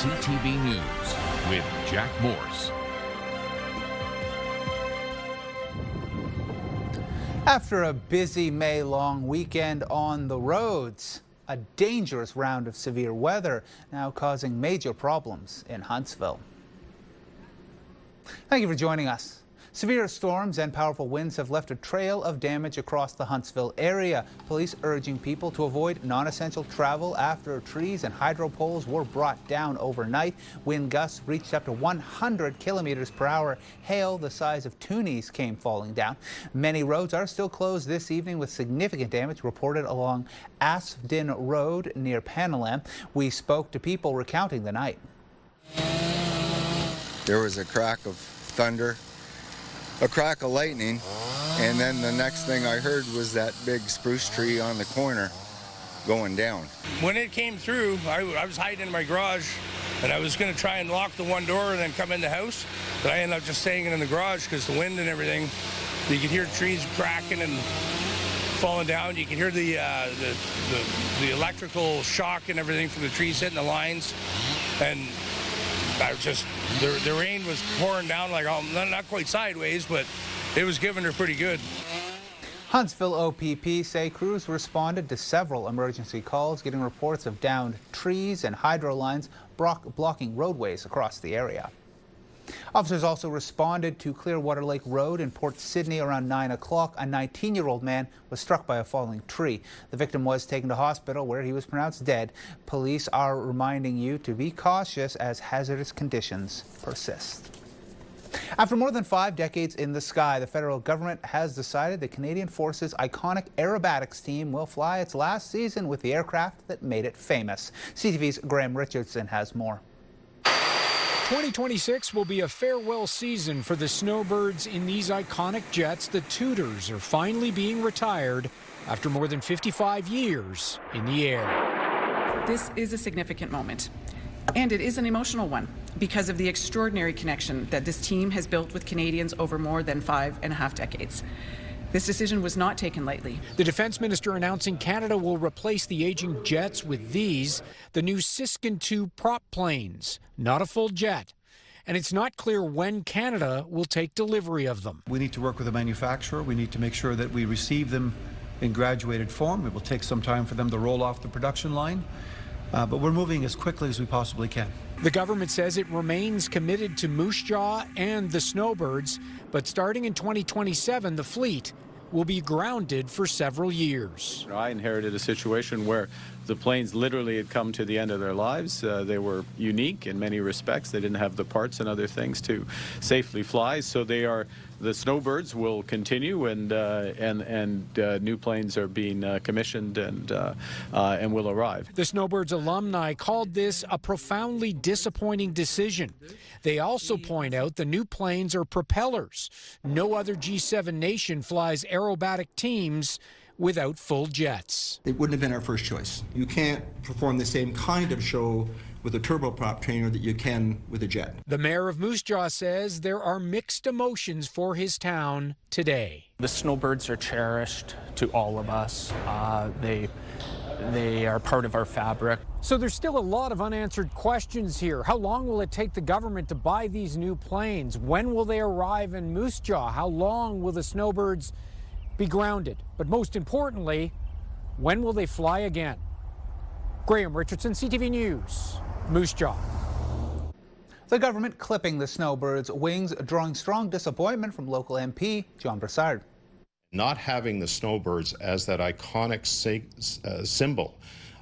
CTV News with Jack Morse. After a busy May-long weekend on the roads, a dangerous round of severe weather now causing major problems in Huntsville. Thank you for joining us. Severe storms and powerful winds have left a trail of damage across the Huntsville area. Police urging people to avoid non-essential travel after trees and hydro poles were brought down overnight. Wind gusts reached up to 100 kilometers per hour. Hail the size of toonies came falling down. Many roads are still closed this evening with significant damage reported along Aspden Road near Panelam. We spoke to people recounting the night. There was a crack of thunder, a crack of lightning, and then the next thing I heard was that big spruce tree on the corner going down. When it came through, I was hiding in my garage, and I was going to try and lock the one door and then come in the house, but I ended up just staying in the garage because the wind and everything. You could hear trees cracking and falling down. You could hear the electrical shock and everything from the trees hitting the lines, and I was just, the rain was pouring down like, not quite sideways, but it was giving her pretty good. Huntsville OPP say crews responded to several emergency calls, getting reports of downed trees and hydro lines blocking roadways across the area. Officers also responded to Clearwater Lake Road in Port Sydney around 9 o'clock. A 19-year-old man was struck by a falling tree. The victim was taken to hospital where he was pronounced dead. Police are reminding you to be cautious as hazardous conditions persist. After more than 5 decades in the sky, the federal government has decided the Canadian Forces' iconic aerobatics team will fly its last season with the aircraft that made it famous. CTV's Graham Richardson has more. 2026 will be a farewell season for the Snowbirds in these iconic jets. The Tudors are finally being retired after more than 55 years in the air. This is a significant moment, and it is an emotional one because of the extraordinary connection that this team has built with Canadians over more than 5.5 decades. This decision was not taken lightly. The Defence Minister announcing Canada will replace the aging jets with these, the new Siskin 2 prop planes, not a full jet. And it's not clear when Canada will take delivery of them. We need to work with the manufacturer. We need to make sure that we receive them in graduated form. It will take some time for them to roll off the production line, but we're moving as quickly as we possibly can. The government says it remains committed to Moose Jaw and the Snowbirds, but starting in 2027, the fleet will be grounded for several years. I inherited a situation where the planes literally had come to the end of their lives. They were unique in many respects. They didn't have the parts and other things to safely fly, so the Snowbirds will continue, and new planes are being commissioned and will arrive. The Snowbirds alumni called this a profoundly disappointing decision. They also point out the new planes are propellers. No other G7 nation flies aerobatic teams without full jets. It wouldn't have been our first choice. You can't perform the same kind of show with a turboprop trainer that you can with a jet. The mayor of Moose Jaw says there are mixed emotions for his town today. The Snowbirds are cherished to all of us. They are part of our fabric. So there's still a lot of unanswered questions here. How long will it take the government to buy these new planes? When will they arrive in Moose Jaw? How long will the Snowbirds be grounded? But most importantly, when will they fly again? Graham Richardson, CTV News, Moose Jaw. The government clipping the Snowbirds' wings, drawing strong disappointment from local MP John Brassard. Not having the Snowbirds as that iconic symbol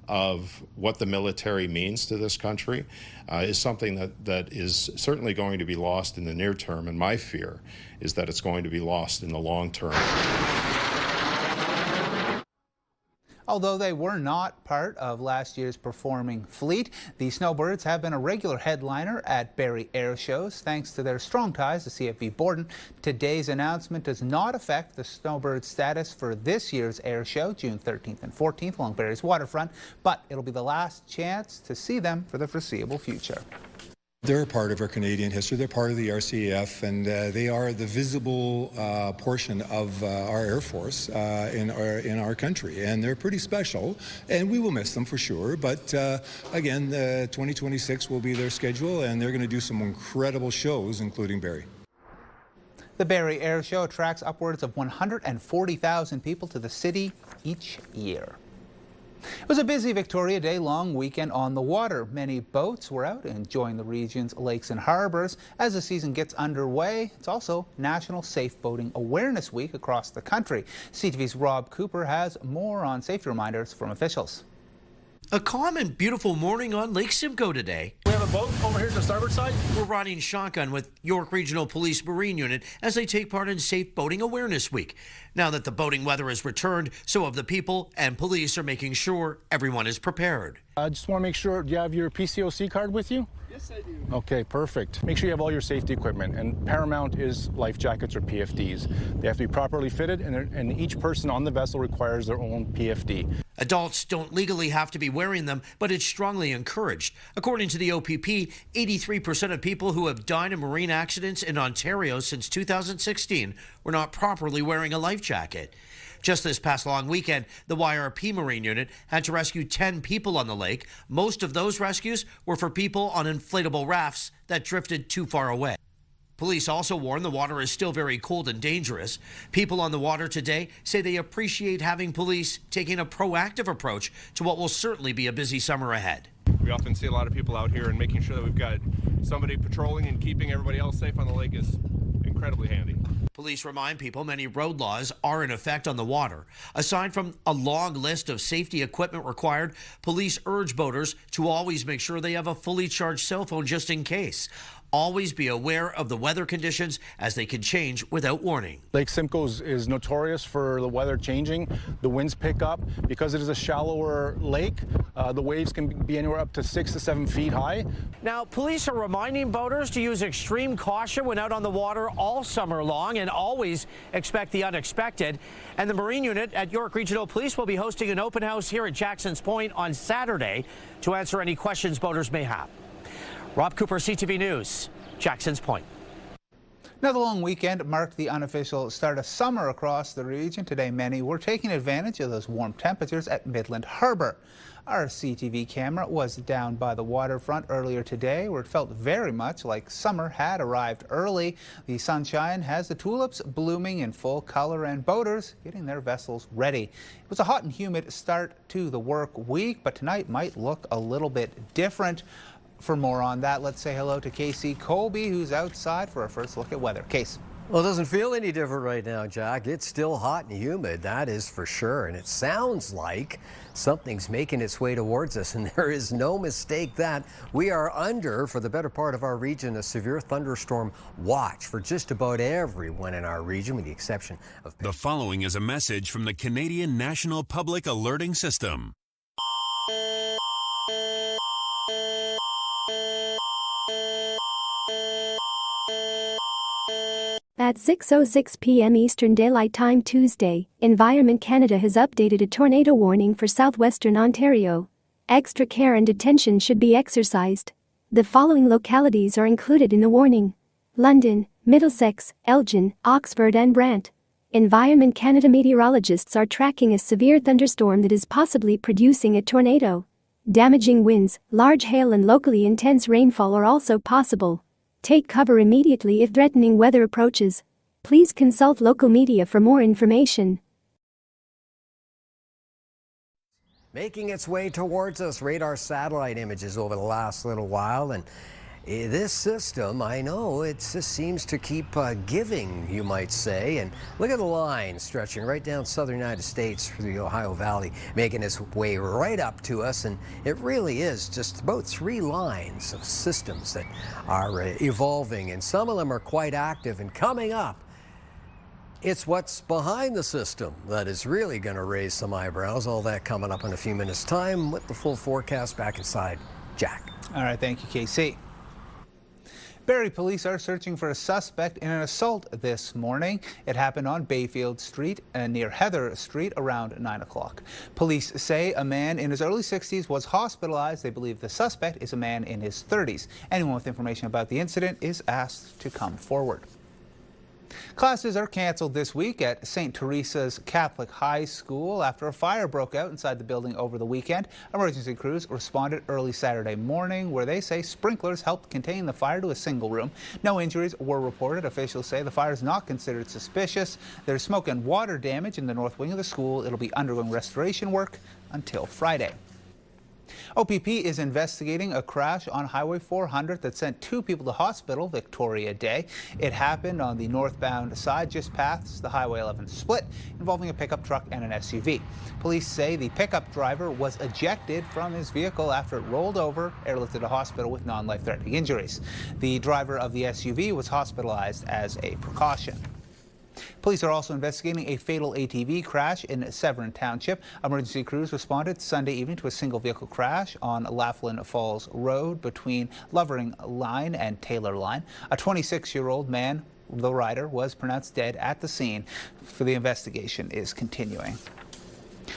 of what the military means to this country is something that is certainly going to be lost in the near term, and my fear is that it's going to be lost in the long term. Although they were not part of last year's performing fleet, the Snowbirds have been a regular headliner at Barrie Air Shows thanks to their strong ties to CFB Borden. Today's announcement does not affect the Snowbirds' status for this year's air show, June 13th and 14th along Barrie's waterfront, but it'll be the last chance to see them for the foreseeable future. They're a part of our Canadian history. They're part of the RCAF, and they are the visible portion of our Air Force in our country. And they're pretty special, and we will miss them for sure. But again, 2026 will be their schedule, and they're going to do some incredible shows, including Barrie. The Barrie Air Show attracts upwards of 140,000 people to the city each year. It was a busy Victoria Day long weekend on the water. Many boats were out enjoying the region's lakes and harbors. As the season gets underway, it's also National Safe Boating Awareness Week across the country. CTV's Rob Cooper has more on safety reminders from officials. A calm and beautiful morning on Lake Simcoe today. We have a boat over here to the starboard side. We're riding shotgun with York Regional Police Marine Unit as they take part in Safe Boating Awareness Week. Now that the boating weather has returned, so have the people, and police are making sure everyone is prepared. I just want to make sure you have your PCOC card with you. Yes, I do. Okay, perfect. Make sure you have all your safety equipment, and paramount is life jackets or PFDs. They have to be properly fitted, and each person on the vessel requires their own PFD. Adults don't legally have to be wearing them, but it's strongly encouraged. According to the OPP, 83% of people who have died in marine accidents in Ontario since 2016 were not properly wearing a life jacket. Just this past long weekend, the YRP Marine Unit had to rescue 10 people on the lake. Most of those rescues were for people on inflatable rafts that drifted too far away. Police also warn the water is still very cold and dangerous. People on the water today say they appreciate having police taking a proactive approach to what will certainly be a busy summer ahead. We often see a lot of people out here, and making sure that we've got somebody patrolling and keeping everybody else safe on the lake is incredibly handy. Police remind people many road laws are in effect on the water. Aside from a long list of safety equipment required, police urge boaters to always make sure they have a fully charged cell phone just in case. Always be aware of the weather conditions as they can change without warning. Lake Simcoe is notorious for the weather changing. The winds pick up. Because it is a shallower lake, the waves can be anywhere up to 6 to 7 feet high. Now, police are reminding boaters to use extreme caution when out on the water all summer long and always expect the unexpected. And the Marine Unit at York Regional Police will be hosting an open house here at Jackson's Point on Saturday to answer any questions boaters may have. Rob Cooper, CTV News, Jackson's Point. Now, the long weekend marked the unofficial start of summer across the region. Today, many were taking advantage of those warm temperatures at Midland Harbor. Our CTV camera was down by the waterfront earlier today, where it felt very much like summer had arrived early. The sunshine has the tulips blooming in full color and boaters getting their vessels ready. It was a hot and humid start to the work week, but tonight might look a little bit different. For more on that, let's say hello to Casey Colby, who's outside for our first look at weather. Case. Well, it doesn't feel any different right now, Jack. It's still hot and humid, that is for sure. And it sounds like something's making its way towards us, and there is no mistake that we are under, for the better part of our region, a severe thunderstorm watch for just about everyone in our region, with the exception of... The following is a message from the Canadian National Public Alerting System. At 6:06 p.m. Eastern Daylight Time Tuesday, Environment Canada has updated a tornado warning for southwestern Ontario. Extra care and attention should be exercised. The following localities are included in the warning: London, Middlesex, Elgin, Oxford and Brant. Environment Canada meteorologists are tracking a severe thunderstorm that is possibly producing a tornado. Damaging winds, large hail and locally intense rainfall are also possible. Take cover immediately if threatening weather approaches. Please consult local media for more information. Making its way towards us, radar satellite images over the last little while, and this system, I know, it just seems to keep giving, you might say. And look at the line stretching right down southern United States through the Ohio Valley, making its way right up to us. And it really is just about 3 lines of systems that are evolving, and some of them are quite active. And coming up, it's what's behind the system that is really going to raise some eyebrows. All that coming up in a few minutes' time with the full forecast. Back inside, Jack. All right, thank you, KC. Barrie police are searching for a suspect in an assault this morning. It happened on Bayfield Street near Heather Street around 9 o'clock. Police say a man in his early 60s was hospitalized. They believe the suspect is a man in his 30s. Anyone with information about the incident is asked to come forward. Classes are canceled this week at St. Teresa's Catholic High School after a fire broke out inside the building over the weekend. Emergency crews responded early Saturday morning, where they say sprinklers helped contain the fire to a single room. No injuries were reported. Officials say the fire is not considered suspicious. There's smoke and water damage in the north wing of the school. It'll be undergoing restoration work until Friday. OPP is investigating a crash on Highway 400 that sent 2 people to hospital Victoria Day. It happened on the northbound side just past the Highway 11 split, involving a pickup truck and an SUV. Police say the pickup driver was ejected from his vehicle after it rolled over, airlifted to hospital with non-life-threatening injuries. The driver of the SUV was hospitalized as a precaution. Police are also investigating a fatal ATV crash in Severn Township. Emergency crews responded Sunday evening to a single vehicle crash on Laughlin Falls Road between Lovering Line and Taylor Line. A 26-year-old man, the rider, was pronounced dead at the scene. The investigation is continuing.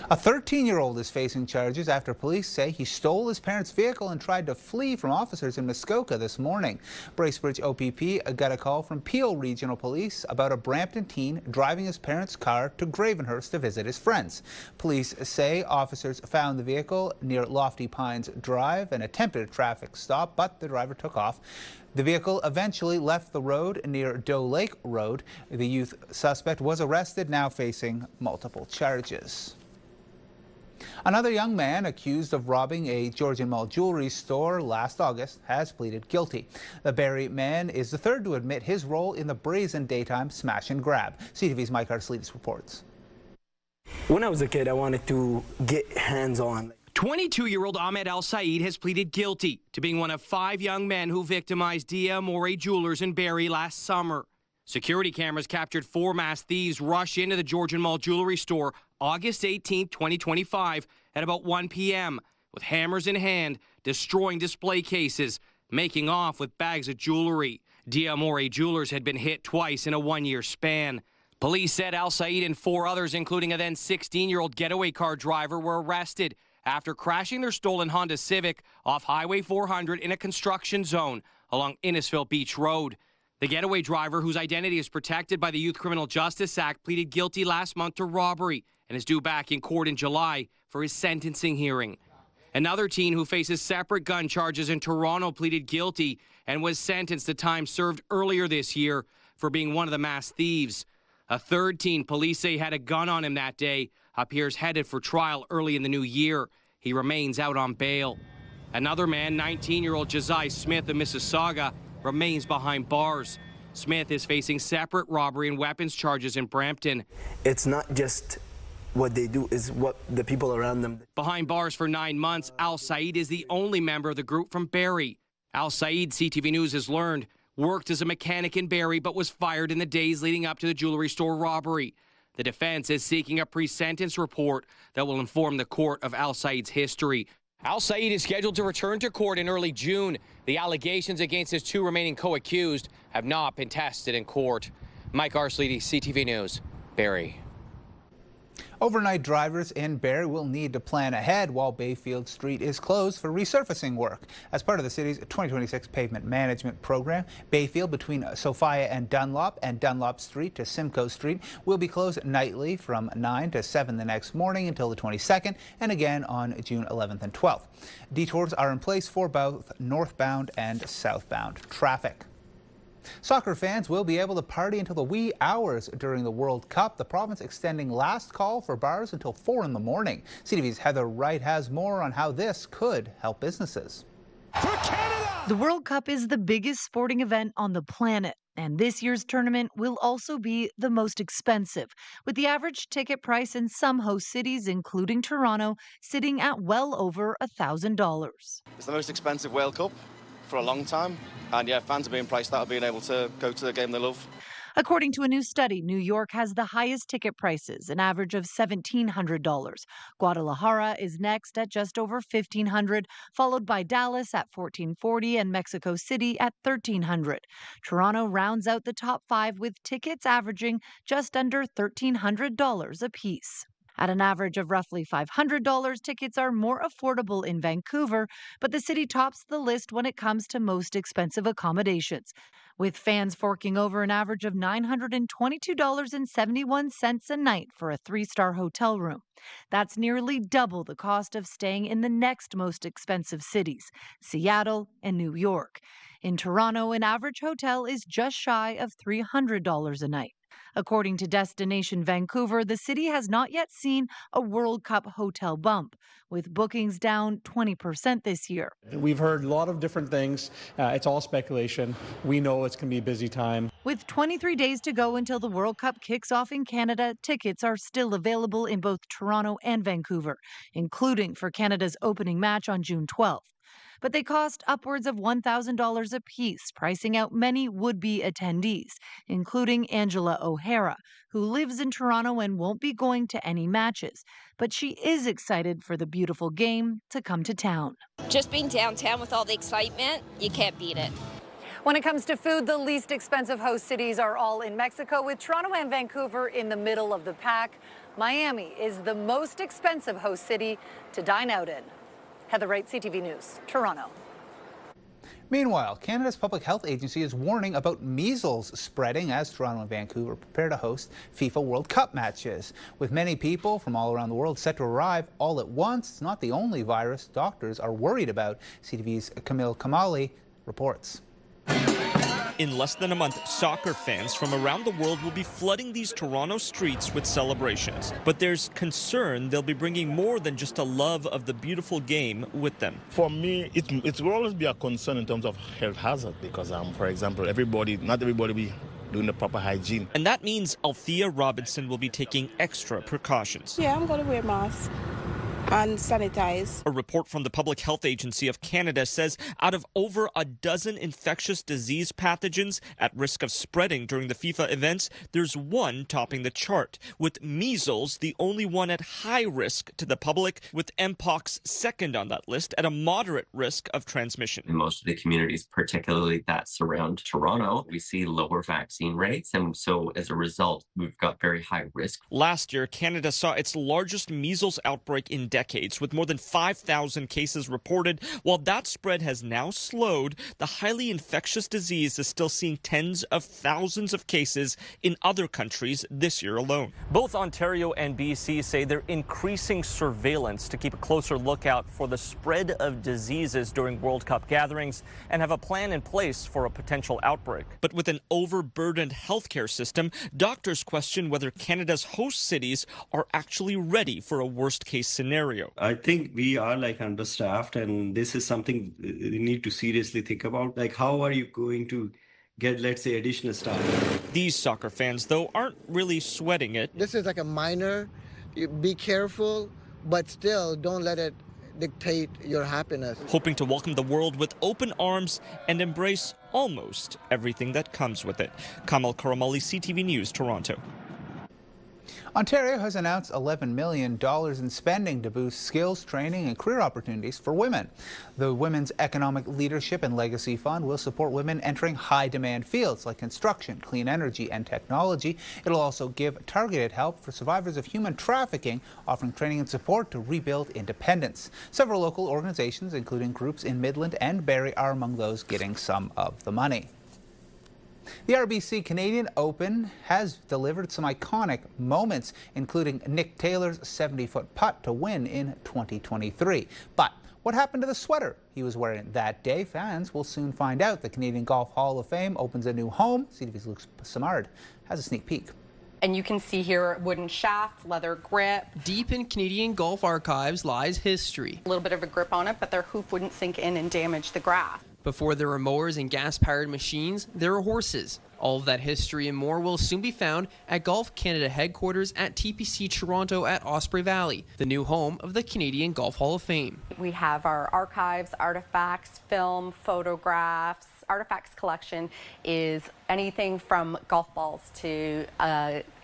A 13-year-old is facing charges after police say he stole his parents' vehicle and tried to flee from officers in Muskoka this morning. Bracebridge OPP got a call from Peel Regional Police about a Brampton teen driving his parents' car to Gravenhurst to visit his friends. Police say officers found the vehicle near Lofty Pines Drive and attempted a traffic stop, but the driver took off. The vehicle eventually left the road near Doe Lake Road. The youth suspect was arrested, now facing multiple charges. Another young man accused of robbing a Georgian Mall jewelry store last August has pleaded guilty. The Barrie man is the third to admit his role in the brazen daytime smash and grab. CTV's Mike Arslidis reports. When I was a kid, I wanted to get hands-on. 22-year-old Ahmed Al Saeed has pleaded guilty to being one of 5 young men who victimized Dia Amore Jewelers in Barrie last summer. Security cameras captured 4 masked thieves rush into the Georgian Mall jewelry store August 18, 2025 at about 1 p.m. with hammers in hand, destroying display cases, making off with bags of jewelry. Dia Amore Jewelers had been hit twice in a 1-year span. Police said Al Saeed and 4 others, including a then 16-year-old getaway car driver, were arrested after crashing their stolen Honda Civic off Highway 400 in a construction zone along Innisfil Beach Road. The getaway driver, whose identity is protected by the Youth Criminal Justice Act, pleaded guilty last month to robbery and is due back in court in July for his sentencing hearing. Another teen who faces separate gun charges in Toronto pleaded guilty and was sentenced to time served earlier this year for being one of the masked thieves. A third teen police say had a gun on him that day appears headed for trial early in the new year. He remains out on bail. Another man, 19-year-old Josiah Smith of Mississauga, remains behind bars. Smith is facing separate robbery and weapons charges in Brampton. It's not just what they do, is what the people around them. Behind bars for 9 months, Al Saeed is the only member of the group from Barrie. Al Saeed, CTV News has learned, worked as a mechanic in Barrie but was fired in the days leading up to the jewelry store robbery. The defense is seeking a pre-sentence report that will inform the court of Al Saeed's history. Al Saeed is scheduled to return to court in early June. The allegations against his 2 remaining co-accused have not been tested in court. Mike Arslidis, CTV News, Barrie. Overnight drivers in Barrie will need to plan ahead while Bayfield Street is closed for resurfacing work. As part of the city's 2026 pavement management program, Bayfield between Sophia and Dunlop Street to Simcoe Street will be closed nightly from 9 to 7 the next morning until the 22nd and again on June 11th and 12th. Detours are in place for both northbound and southbound traffic. Soccer fans will be able to party until the wee hours during the World Cup. The province extending last call for bars until 4 in the morning. CTV's Heather Wright has more on how this could help businesses. The World Cup is the biggest sporting event on the planet, and this year's tournament will also be the most expensive, with the average ticket price in some host cities, including Toronto, sitting at well over $1,000. It's the most expensive World Cup for a long time, and yeah, fans are being priced out of being able to go to the game they love. According to a new study, New York has the highest ticket prices, an average of $1,700. Guadalajara is next at just over $1,500, followed by Dallas at $1,440 and Mexico City at $1,300. Toronto rounds out the top 5 with tickets averaging just under $1,300 apiece. At an average of roughly $500, tickets are more affordable in Vancouver, but the city tops the list when it comes to most expensive accommodations, with fans forking over an average of $922.71 a night for a 3-star hotel room. That's nearly double the cost of staying in the next most expensive cities, Seattle and New York. In Toronto, an average hotel is just shy of $300 a night. According to Destination Vancouver, the city has not yet seen a World Cup hotel bump, with bookings down 20% this year. We've heard a lot of different things. It's all speculation. We know it's going to be a busy time. With 23 days to go until the World Cup kicks off in Canada, tickets are still available in both Toronto and Vancouver, including for Canada's opening match on June 12th. But they cost upwards of $1,000 apiece, pricing out many would-be attendees, including Angela O'Hara, who lives in Toronto and won't be going to any matches. But she is excited for the beautiful game to come to town. Just being downtown with all the excitement, you can't beat it. When it comes to food, the least expensive host cities are all in Mexico, with Toronto and Vancouver in the middle of the pack. Miami is the most expensive host city to dine out in. Heather Wright, CTV News, Toronto. Meanwhile, Canada's Public Health Agency is warning about measles spreading as Toronto and Vancouver prepare to host FIFA World Cup matches. With many people from all around the world set to arrive all at once, it's not the only virus doctors are worried about. CTV's Camille Kamali reports. In less than a month, soccer fans from around the world will be flooding these Toronto streets with celebrations. But there's concern they'll be bringing more than just a love of the beautiful game with them. For me, it will always be a concern in terms of health hazard because, for example, not everybody will be doing the proper hygiene. And that means Althea Robinson will be taking extra precautions. Yeah, I'm going to wear a mask and sanitize. A report from the Public Health Agency of Canada says out of over a dozen infectious disease pathogens at risk of spreading during the FIFA events, there's one topping the chart, with measles the only one at high risk to the public, with Mpox second on that list at a moderate risk of transmission. In most of the communities, particularly that surround Toronto, we see lower vaccine rates, and so as a result, we've got very high risk. Last year, Canada saw its largest measles outbreak in decades, with more than 5,000 cases reported. While that spread has now slowed, the highly infectious disease is still seeing tens of thousands of cases in other countries this year alone. Both Ontario and BC say they're increasing surveillance to keep a closer lookout for the spread of diseases during World Cup gatherings and have a plan in place for a potential outbreak. But with an overburdened healthcare system, doctors question whether Canada's host cities are actually ready for a worst-case scenario. I think we are understaffed, and this is something we need to seriously think about. How are you going to get, let's say, additional staff? These soccer fans, though, aren't really sweating it. This is like a minor. Be careful, but still don't let it dictate your happiness. Hoping to welcome the world with open arms and embrace almost everything that comes with it. Kamal Karamali, CTV News, Toronto. Ontario has announced $11 million in spending to boost skills, training and career opportunities for women. The Women's Economic Leadership and Legacy Fund will support women entering high-demand fields like construction, clean energy and technology. It'll also give targeted help for survivors of human trafficking, offering training and support to rebuild independence. Several local organizations, including groups in Midland and Barrie, are among those getting some of the money. The RBC Canadian Open has delivered some iconic moments, including Nick Taylor's 70-foot putt to win in 2023. But what happened to the sweater he was wearing that day? Fans will soon find out. The Canadian Golf Hall of Fame opens a new home. CTV's Luke Samard has a sneak peek. And you can see here wooden shaft, leather grip. Deep in Canadian golf archives lies history. A little bit of a grip on it, but their hoop wouldn't sink in and damage the grass. Before there were mowers and gas-powered machines, there were horses. All of that history and more will soon be found at Golf Canada headquarters at TPC Toronto at Osprey Valley, the new home of the Canadian Golf Hall of Fame. We have our archives, artifacts, film, photographs, Artifacts collection is anything from golf balls to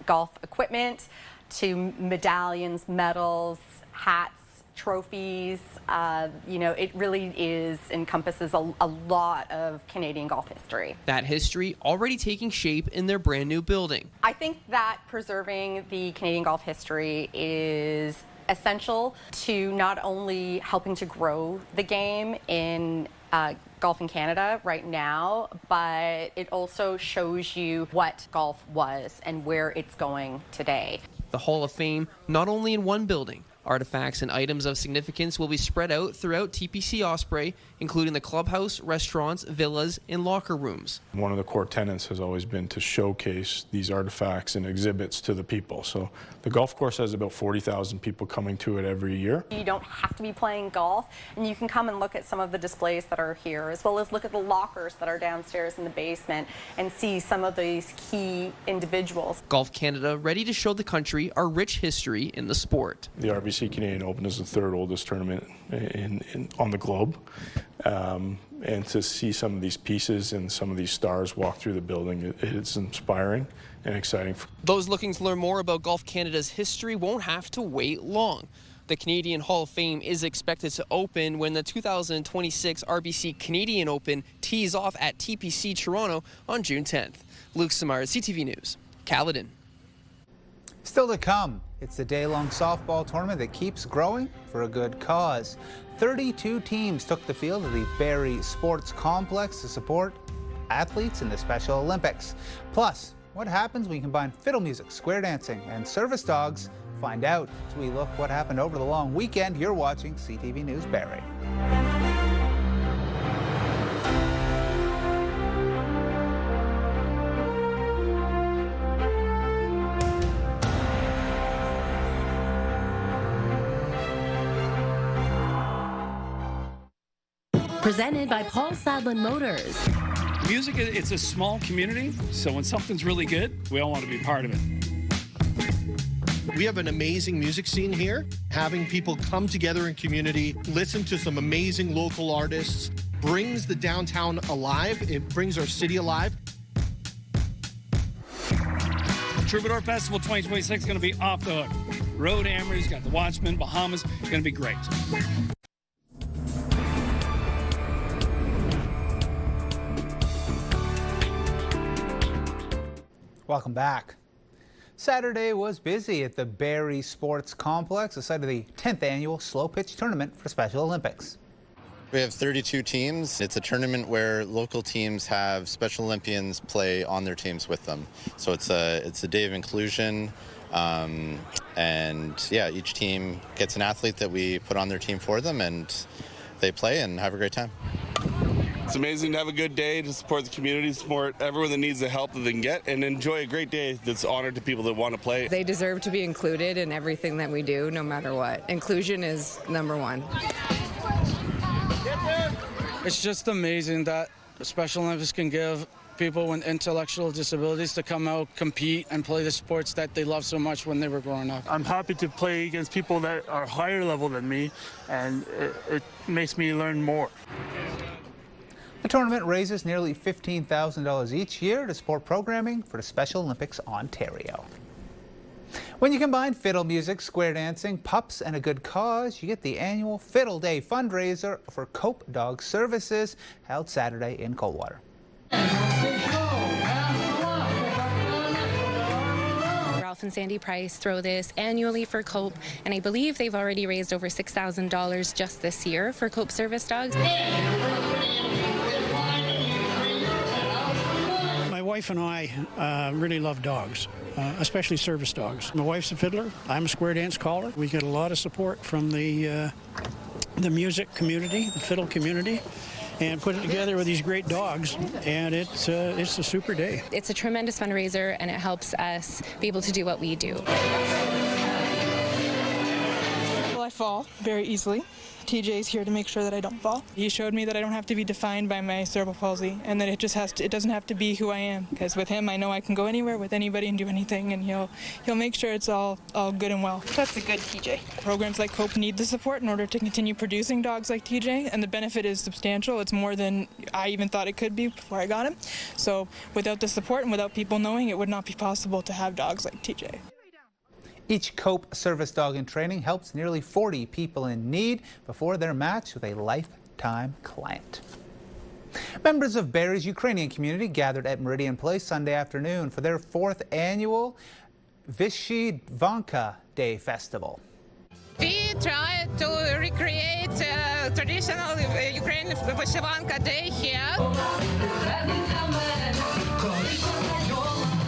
golf equipment to medallions, medals, hats, trophies. It really encompasses a lot of Canadian golf history. That history already taking shape in their brand new building. I think that preserving the Canadian golf history is essential to not only helping to grow the game in golf in Canada right now, but it also shows you what golf was and where it's going today. The Hall of Fame, not only in one building. Artifacts and items of significance will be spread out throughout TPC Osprey, including the clubhouse, restaurants, villas, and locker rooms. One of the core tenets has always been to showcase these artifacts and exhibits to the people. So the golf course has about 40,000 people coming to it every year. You don't have to be playing golf, and you can come and look at some of the displays that are here, as well as look at the lockers that are downstairs in the basement and see some of these key individuals. Golf Canada ready to show the country our rich history in the sport. The RBC Canadian Open is the third oldest tournament on the globe. And to see some of these pieces and some of these stars walk through the building, it's inspiring and exciting. Those looking to learn more about Golf Canada's history won't have to wait long. The Canadian Hall of Fame is expected to open when the 2026 RBC Canadian Open tees off at TPC Toronto on June 10th. Luke Samar, CTV News, Caledon. Still to come, it's the day-long softball tournament that keeps growing for a good cause. 32 teams took the field of the Barrie Sports Complex to support athletes in the Special Olympics. Plus, what happens when you combine fiddle music, square dancing, and service dogs? Find out as we look what happened over the long weekend. You're watching CTV News Barrie. Presented by Paul Sadlin Motors. Music, it's a small community, so when something's really good, we all want to be part of it. We have an amazing music scene here. Having people come together in community, listen to some amazing local artists, brings the downtown alive. It brings our city alive. Troubadour Festival 2026 is going to be off the hook. Road Hammers, got the Watchmen, Bahamas, going to be great. Welcome back. Saturday was busy at the Barrie Sports Complex, the site of the 10th annual Slow Pitch Tournament for Special Olympics. We have 32 teams. It's a tournament where local teams have Special Olympians play on their teams with them. So it's a day of inclusion, and yeah, each team gets an athlete that we put on their team for them, and they play and have a great time. It's amazing to have a good day, to support the community, support everyone that needs the help that they can get, and enjoy a great day that's honored to people that want to play. They deserve to be included in everything that we do, no matter what. Inclusion is number one. It's just amazing that Special Olympics can give people with intellectual disabilities to come out, compete, and play the sports that they love so much when they were growing up. I'm happy to play against people that are higher level than me, and it makes me learn more. The tournament raises nearly $15,000 each year to support programming for the Special Olympics Ontario. When you combine fiddle music, square dancing, pups, and a good cause, you get the annual Fiddle Day fundraiser for Cope Dog Services, held Saturday in Coldwater. Ralph and Sandy Price throw this annually for Cope, and I believe they've already raised over $6,000 just this year for Cope service dogs. My wife and I really love dogs, especially service dogs. My wife's a fiddler. I'm a square dance caller. We get a lot of support from the music community, the fiddle community, and put it together with these great dogs, and it's a super day. It's a tremendous fundraiser, and it helps us be able to do what we do. Well, I fall very easily. TJ's here to make sure that I don't fall. He showed me that I don't have to be defined by my cerebral palsy, and that it doesn't have to be who I am. Because with him, I know I can go anywhere with anybody and do anything, and he'll make sure it's all good and well. That's a good TJ. Programs like COPE need the support in order to continue producing dogs like TJ, and the benefit is substantial. It's more than I even thought it could be before I got him. So without the support and without people knowing, it would not be possible to have dogs like TJ. Each COPE service dog in training helps nearly 40 people in need before they're matched with a lifetime client. Members of Barrie's Ukrainian community gathered at Meridian Place Sunday afternoon for their 4th annual Vyshyvanka Day Festival. We try to recreate traditional Ukrainian Vyshyvanka Day here.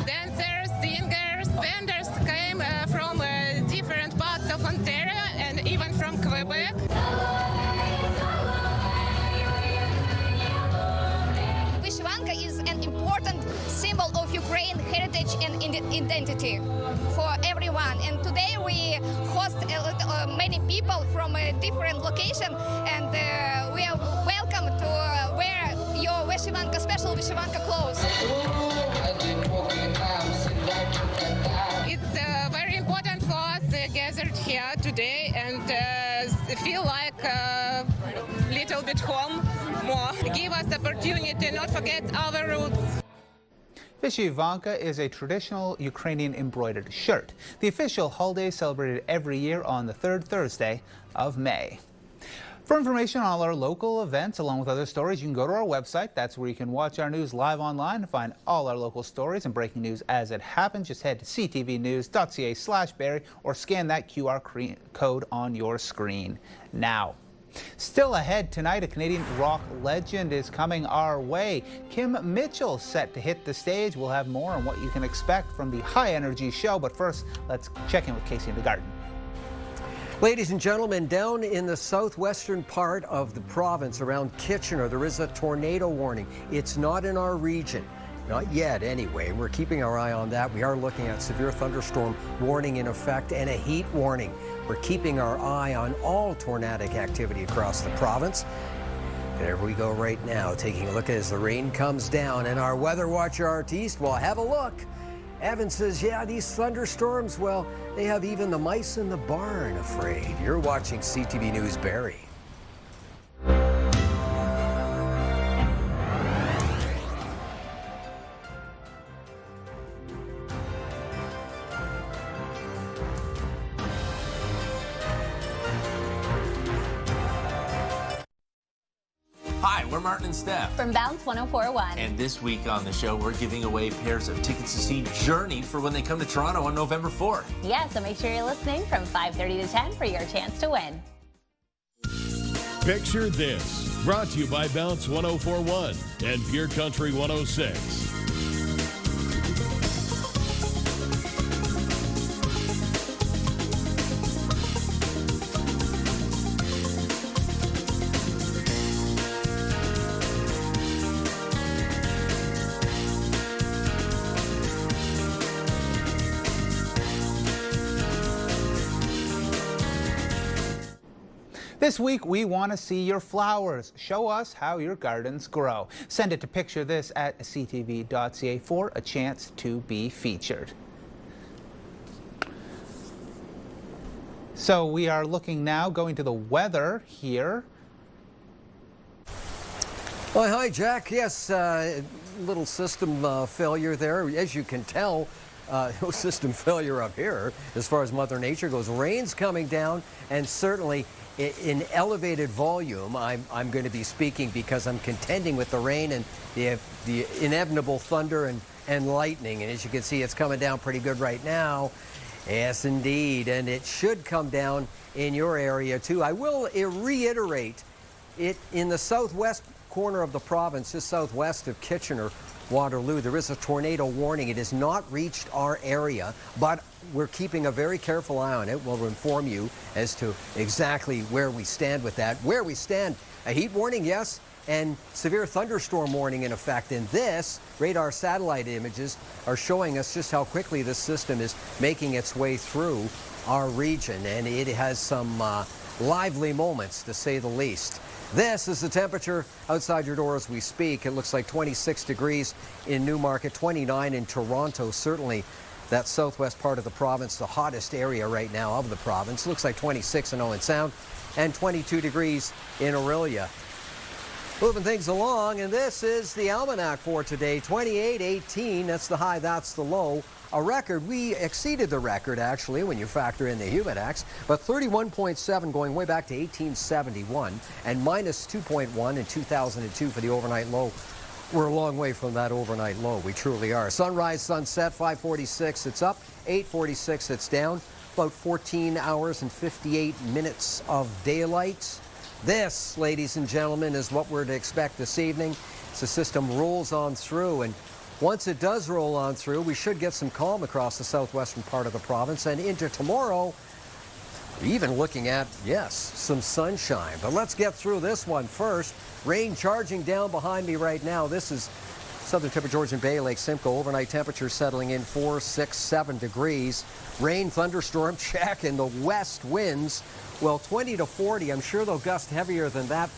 Dancers, singers, vendors came from different parts of Ontario and even from Quebec. Vyshyvanka is an important symbol of Ukraine heritage and identity for everyone. And today we host many people from a different location, and we are welcome to wear your Vyshyvanka, special Vyshyvanka clothes. It's very important for us gathered here today and feel like a little bit home more. Give us the opportunity to not forget our roots. Vyshyvanka is a traditional Ukrainian embroidered shirt. The official holiday is celebrated every year on the 3rd Thursday of May. For information on all our local events, along with other stories, you can go to our website. That's where you can watch our news live online and find all our local stories and breaking news as it happens. Just head to ctvnews.ca/Barrie or scan that QR code on your screen now. Still ahead tonight, a Canadian rock legend is coming our way. Kim Mitchell set to hit the stage. We'll have more on what you can expect from the high-energy show. But first, let's check in with Casey in the garden. Ladies and gentlemen, down in the southwestern part of the province around Kitchener, there is a tornado warning. It's not in our region. Not yet, anyway. We're keeping our eye on that. We are looking at severe thunderstorm warning in effect and a heat warning. We're keeping our eye on all tornadic activity across the province. There we go right now, taking a look as the rain comes down. And our weather watcher, Art East, will have a look. Evan says, yeah, these thunderstorms, well, they have even the mice in the barn afraid. You're watching CTV News Barrie. Hi, we're Martin and Steph from Bounce 104.1. And this week on the show, we're giving away pairs of tickets to see Journey for when they come to Toronto on November 4th. Yeah, so make sure you're listening from 5:30 to 10 for your chance to win. Picture this, brought to you by Bounce 104.1 and Pure Country 106. This week, we want to see your flowers. Show us how your gardens grow. Send it to picture this at ctv.ca for a chance to be featured. So we are looking now, going to the weather here. Well, hi, Jack. Yes, little system failure there. As you can tell, no system failure up here as far as Mother Nature goes. Rain's coming down, and certainly in elevated volume. I'm going to be speaking because I'm contending with the rain and the inevitable thunder and lightning. And as you can see, it's coming down pretty good right now. Yes, indeed. And it should come down in your area, too. I will reiterate it in the southwest corner of the province, just southwest of Kitchener, Waterloo. There is a tornado warning. It has not reached our area, but we're keeping a very careful eye on it. We'll inform you as to exactly where we stand with that. Where we stand, a heat warning, yes, and severe thunderstorm warning in effect. And this, radar satellite images are showing us just how quickly this system is making its way through our region, and it has some lively moments, to say the least. This is the temperature outside your door as we speak. It looks like 26 degrees in Newmarket, 29 in Toronto. Certainly that southwest part of the province, the hottest area right now of the province. Looks like 26 in Owen Sound and 22 degrees in Orillia. Moving things along, and this is the almanac for today. 28-18, that's the high, that's the low. A record, we exceeded the record actually when you factor in the humidex, but 31.7 going way back to 1871 and minus 2.1 in 2002 for the overnight low. We're a long way from that overnight low, we truly are. Sunrise, sunset, 5:46, it's up, 8:46, it's down. About 14 hours and 58 minutes of daylight. This, ladies and gentlemen, is what we're to expect this evening. As the system rolls on through, and once it does roll on through, we should get some calm across the southwestern part of the province, and into tomorrow, even looking at, yes, some sunshine. But let's get through this one first. Rain charging down behind me right now. This is southern tip of Georgian Bay, Lake Simcoe. Overnight temperature settling in 4, 6, 7 degrees. Rain, thunderstorm check, and the west winds, well, 20 to 40. I'm sure they'll gust heavier than that.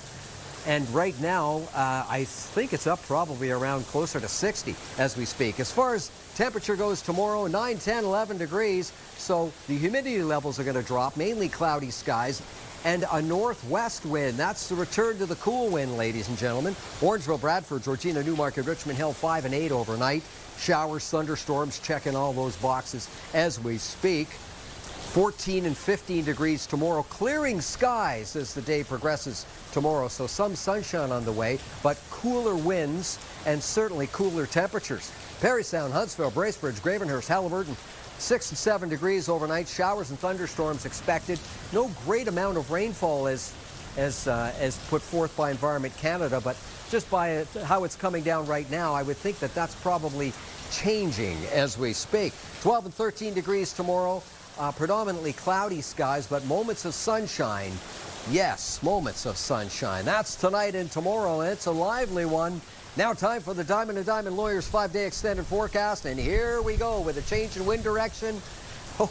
And right now, I think it's up probably around closer to 60 as we speak. As far as temperature goes tomorrow, 9, 10, 11 degrees. So the humidity levels are going to drop, mainly cloudy skies. And a northwest wind. That's the return to the cool wind, ladies and gentlemen. Orangeville, Bradford, Georgina, Newmarket, Richmond Hill, 5 and 8 overnight. Showers, thunderstorms, checking all those boxes as we speak. 14 and 15 degrees tomorrow. Clearing skies as the day progresses tomorrow. So some sunshine on the way, but cooler winds and certainly cooler temperatures. Parry Sound, Huntsville, Bracebridge, Gravenhurst, Halliburton, 6 and 7 degrees overnight. Showers and thunderstorms expected. No great amount of rainfall as put forth by Environment Canada, but just by how it's coming down right now, I would think that that's probably changing as we speak. 12 and 13 degrees tomorrow. Predominantly cloudy skies, but moments of sunshine. Yes, moments of sunshine. That's tonight and tomorrow, and it's a lively one. Now time for the Diamond and Diamond Lawyers 5-day extended forecast, and here we go with a change in wind direction.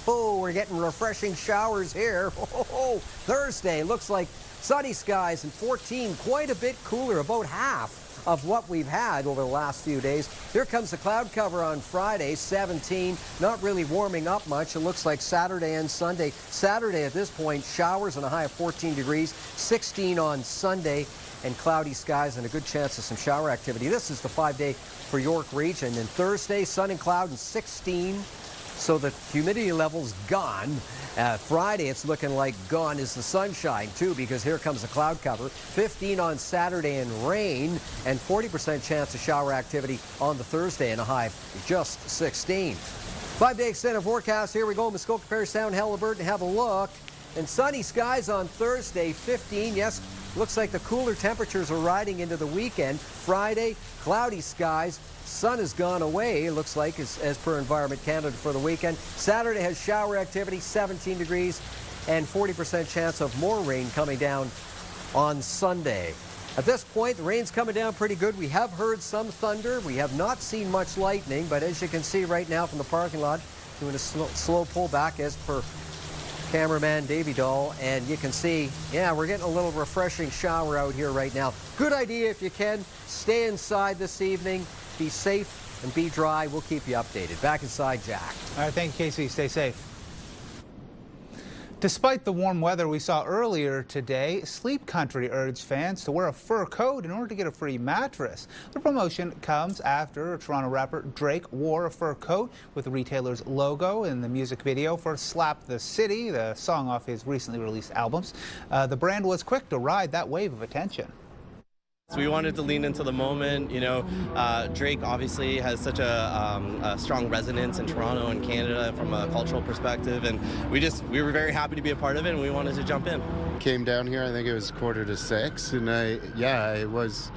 We're getting refreshing showers here. Thursday looks like sunny skies and 14, quite a bit cooler, about half of what we've had over the last few days. Here comes the cloud cover on Friday, 17, not really warming up much. It looks like Saturday and Sunday. Saturday at this point, showers and a high of 14 degrees, 16 on Sunday, and cloudy skies and a good chance of some shower activity. This is the 5-day for York region. And Thursday, sun and cloud and 16. So the humidity level's gone. Friday, it's looking like gone is the sunshine, too, because here comes the cloud cover. 15 on Saturday and rain, and 40% chance of shower activity on the Thursday and a high of just 16. 5-day extended forecast. Here we go. Muskoka, Parry Sound, Halliburton. Have a look. And sunny skies on Thursday, 15. Yes, looks like the cooler temperatures are riding into the weekend. Friday, cloudy skies. Sun has gone away, it looks like, as per Environment Canada for the weekend. Saturday has shower activity, 17 degrees, and 40% chance of more rain coming down on Sunday. At this point, the rain's coming down pretty good. We have heard some thunder. We have not seen much lightning, but as you can see right now from the parking lot, doing a slow pullback as per cameraman Davey Dahl, and you can see, yeah, we're getting a little refreshing shower out here right now. Good idea if you can. Stay inside this evening. Be safe and be dry. We'll keep you updated. Back inside, Jack. All right, thank you, Casey. Stay safe. Despite the warm weather we saw earlier today, Sleep Country urged fans to wear a fur coat in order to get a free mattress. The promotion comes after Toronto rapper Drake wore a fur coat with the retailer's logo in the music video for Slap the City, the song off his recently released albums. The brand was quick to ride that wave of attention. So we wanted to lean into the moment. You know, Drake obviously has such a strong resonance in Toronto and Canada from a cultural perspective, and we were very happy to be a part of it, and we wanted to jump in. Came down here, I think it was 5:45, and it was.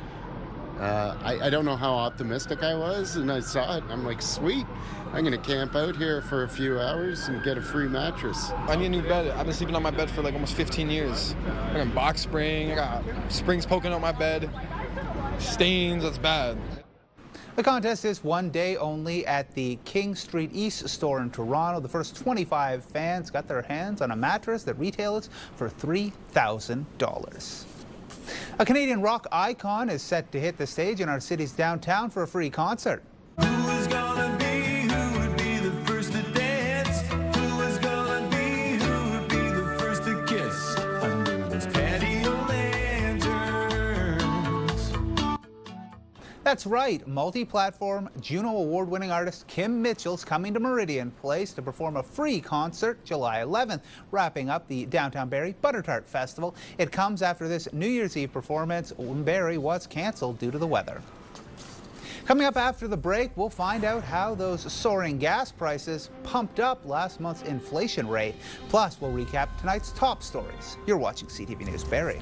I don't know how optimistic I was, and I saw it. I'm like, sweet. I'm going to camp out here for a few hours and get a free mattress. I need a new bed. I've been sleeping on my bed for like almost 15 years. I got box spring. I got springs poking out my bed. Stains, that's bad. The contest is one day only at the King Street East store in Toronto. The first 25 fans got their hands on a mattress that retails for $3,000. A Canadian rock icon is set to hit the stage in our city's downtown for a free concert. That's right, multi-platform Juno Award-winning artist Kim Mitchell's coming to Meridian Place to perform a free concert July 11th, wrapping up the Downtown Barrie Butter Tart Festival. It comes after this New Year's Eve performance when Barrie was cancelled due to the weather. Coming up after the break, we'll find out how those soaring gas prices pumped up last month's inflation rate. Plus, we'll recap tonight's top stories. You're watching CTV News Barrie.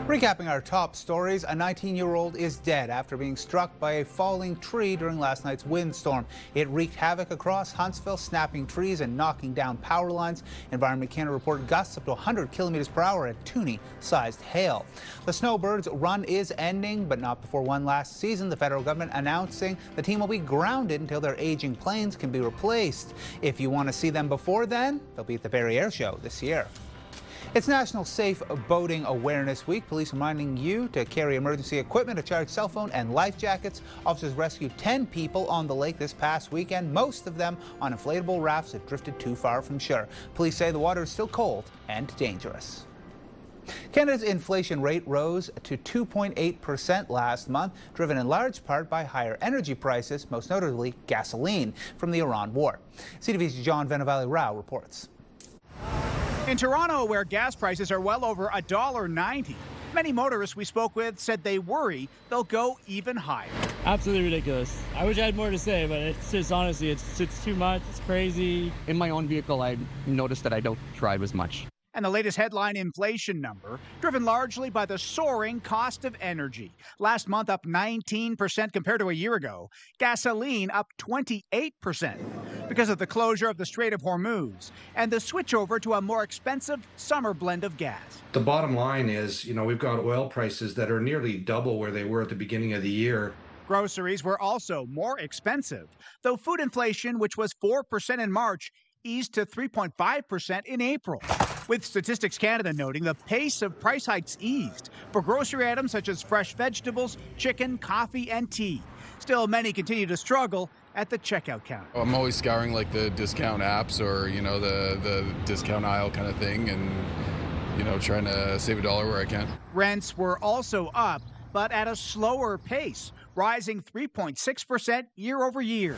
Recapping our top stories, a 19-year-old is dead after being struck by a falling tree during last night's windstorm. It wreaked havoc across Huntsville, snapping trees and knocking down power lines. Environment Canada reported gusts up to 100 kilometers per hour at Toonie-sized hail. The Snowbirds' run is ending, but not before one last season. The federal government announcing the team will be grounded until their aging planes can be replaced. If you want to see them before then, they'll be at the Barrie Air Show this year. It's National Safe Boating Awareness Week. Police reminding you to carry emergency equipment, a charged cell phone, and life jackets. Officers rescued 10 people on the lake this past weekend, most of them on inflatable rafts that drifted too far from shore. Police say the water is still cold and dangerous. Canada's inflation rate rose to 2.8% last month, driven in large part by higher energy prices, most notably gasoline, from the Iran war. CTV's John Venevali-Rao reports. In Toronto, where gas prices are well over $1.90, many motorists we spoke with said they worry they'll go even higher. Absolutely ridiculous. I wish I had more to say, but it's just honestly, it's too much. It's crazy. In my own vehicle, I noticed that I don't drive as much. And the latest headline inflation number, driven largely by the soaring cost of energy. Last month up 19% compared to a year ago. Gasoline up 28% because of the closure of the Strait of Hormuz and the switch over to a more expensive summer blend of gas. The bottom line is, we've got oil prices that are nearly double where they were at the beginning of the year. Groceries were also more expensive, though food inflation, which was 4% in March, eased to 3.5% in April. With Statistics Canada noting the pace of price hikes eased for grocery items such as fresh vegetables, chicken, coffee, and tea. Still, many continue to struggle at the checkout counter. I'm always scouring like the discount apps or, the discount aisle kind of thing and, trying to save a dollar where I can. Rents were also up, but at a slower pace, rising 3.6% year over year.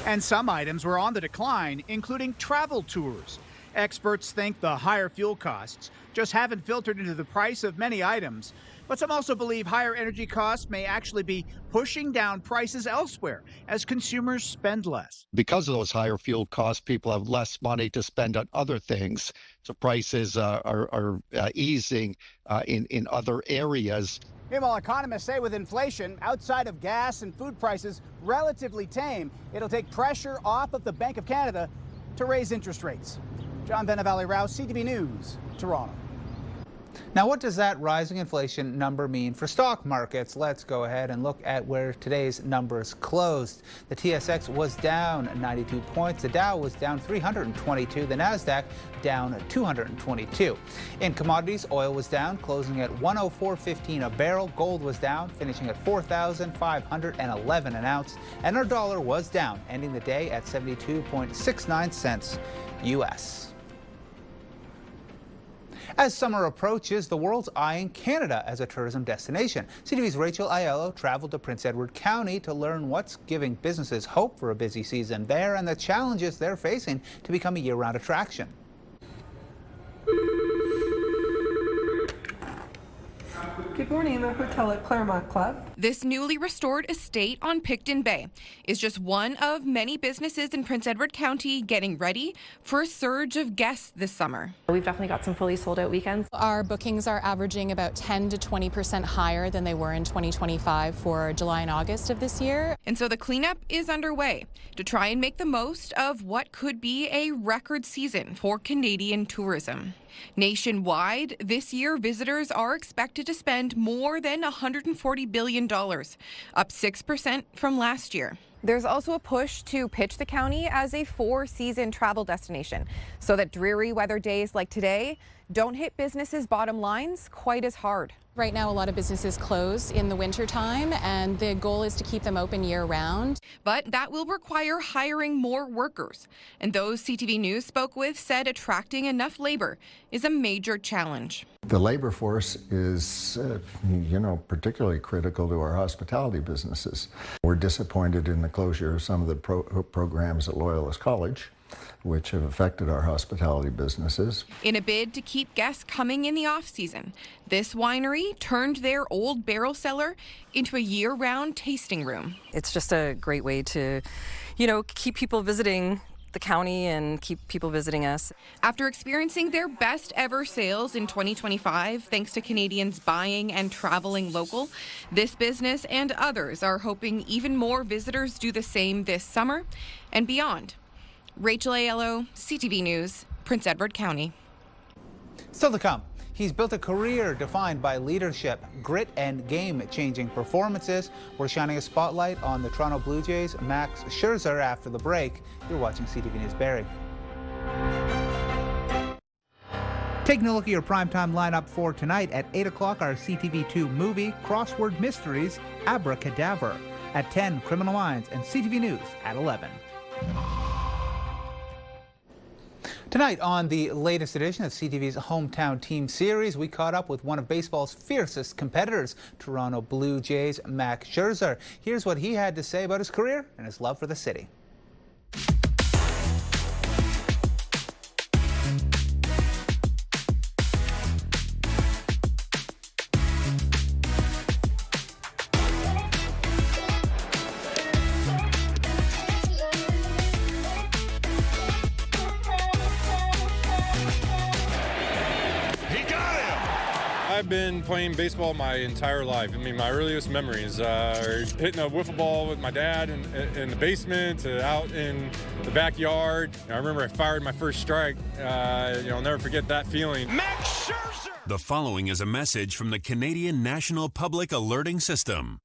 And some items were on the decline, including travel tours. Experts think the higher fuel costs just haven't filtered into the price of many items. But some also believe higher energy costs may actually be pushing down prices elsewhere as consumers spend less. Because of those higher fuel costs, people have less money to spend on other things. So prices are easing in other areas. Meanwhile, economists say with inflation outside of gas and food prices relatively tame, it'll take pressure off of the Bank of Canada to raise interest rates. John Venevali-Rao, CTV News, Toronto. Now, what does that rising inflation number mean for stock markets? Let's go ahead and look at where today's numbers closed. The TSX was down 92 points. The Dow was down 322. The Nasdaq down 222. In commodities, oil was down, closing at $104.15 a barrel. Gold was down, finishing at $4,511 an ounce. And our dollar was down, ending the day at 72.69 cents U.S. As summer approaches, the world's eyeing Canada as a tourism destination. CTV's Rachel Aiello traveled to Prince Edward County to learn what's giving businesses hope for a busy season there and the challenges they're facing to become a year-round Good morning, the hotel at Claremont Club. This newly restored estate on Picton Bay is just one of many businesses in Prince Edward County getting ready for a surge of guests this summer. We've definitely got some fully sold out weekends. Our bookings are averaging about 10 to 20% higher than they were in 2025 for July and August of this year. And so the cleanup is underway to try and make the most of what could be a record season for Canadian tourism. Nationwide, this year, visitors are expected to spend more than $140 billion, up 6% from last year. There's also a push to pitch the county as a four-season travel destination so that dreary weather days like today don't hit businesses' bottom lines quite as hard. Right now, a lot of businesses close in the winter time, and the goal is to keep them open year-round. But that will require hiring more workers. And those CTV News spoke with said attracting enough labor is a major challenge. The labor force is, particularly critical to our hospitality businesses. We're disappointed in the closure of some of the programs at Loyalist College, which have affected our hospitality businesses. In a bid to keep guests coming in the off-season, this winery turned their old barrel cellar into a year-round tasting room. It's just a great way to, keep people visiting the county and keep people visiting us. After experiencing their best ever sales in 2025, thanks to Canadians buying and traveling local, this business and others are hoping even more visitors do the same this summer and beyond. Rachel Aiello, CTV News, Prince Edward County. Still to come, he's built a career defined by leadership, grit, and game-changing performances. We're shining a spotlight on the Toronto Blue Jays' Max Scherzer after the break. You're watching CTV News Barrie. Taking a look at your primetime lineup for tonight at 8 o'clock, our CTV2 movie, Crossword Mysteries, Abracadabra. At 10, Criminal Minds, and CTV News at 11. Tonight on the latest edition of CTV's Hometown Team Series, we caught up with one of baseball's fiercest competitors, Toronto Blue Jays' Max Scherzer. Here's what he had to say about his career and his love for the city. I've been playing baseball my entire life. I mean, my earliest memories are hitting a wiffle ball with my dad in the basement, out in the backyard. I remember I fired my first strike. I'll never forget that feeling. Max Scherzer! The following is a message from the Canadian National Public Alerting System.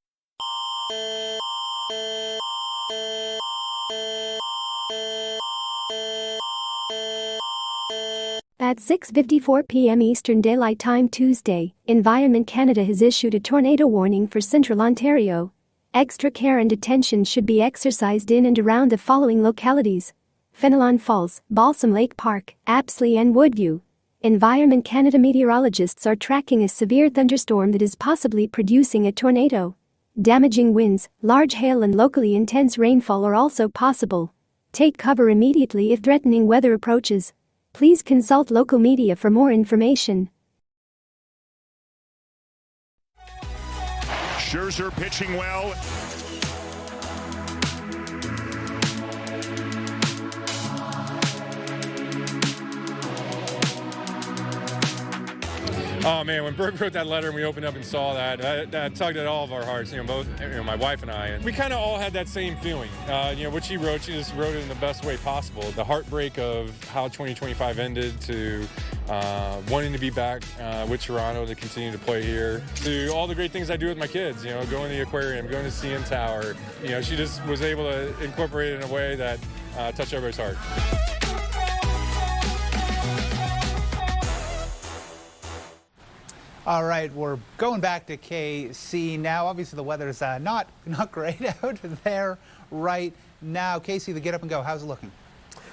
At 6:54 p.m. Eastern Daylight Time Tuesday, Environment Canada has issued a tornado warning for Central Ontario. Extra care and attention should be exercised in and around the following localities: Fenelon Falls, Balsam Lake Park, Apsley and Woodview. Environment Canada meteorologists are tracking a severe thunderstorm that is possibly producing a tornado. Damaging winds, large hail and locally intense rainfall are also possible. Take cover immediately if threatening weather approaches. Please consult local media for more information. Scherzer pitching well. Oh man, when Berg wrote that letter and we opened up and saw that tugged at all of our hearts, both my wife and I. And we kind of all had that same feeling. What she wrote, she just wrote it in the best way possible. The heartbreak of how 2025 ended, to wanting to be back with Toronto to continue to play here, to all the great things I do with my kids, going to the aquarium, going to CN Tower. She just was able to incorporate it in a way that touched everybody's heart. All right, we're going back to KC now. Obviously, the weather's not great out there right now. Casey, the get up and go, how's it looking?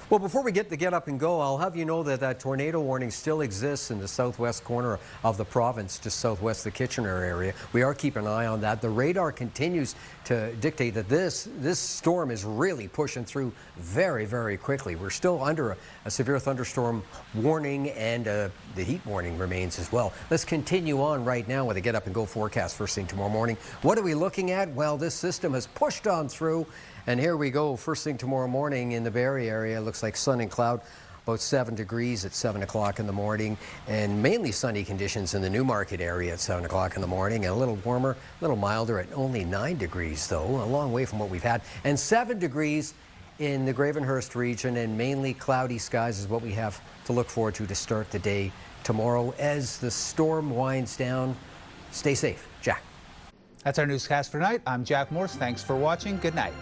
Well, before we get to Get Up and Go, I'll have you know that that tornado warning still exists in the southwest corner of the province, just southwest of the Kitchener area. We are keeping an eye on that. The radar continues to dictate that this storm is really pushing through very, very quickly. We're still under a severe thunderstorm warning, and the heat warning remains as well. Let's continue on right now with a Get Up and Go forecast first thing tomorrow morning. What are we looking at? Well, this system has pushed on through. And here we go, first thing tomorrow morning in the Barrie area. Looks like sun and cloud, about 7 degrees at 7 o'clock in the morning, and mainly sunny conditions in the Newmarket area at 7 o'clock in the morning, and a little warmer, a little milder at only 9 degrees, though, a long way from what we've had. And 7 degrees in the Gravenhurst region, and mainly cloudy skies is what we have to look forward to start the day tomorrow as the storm winds down. Stay safe. Jack. That's our newscast for tonight. I'm Jack Morse. Thanks for watching. Good night.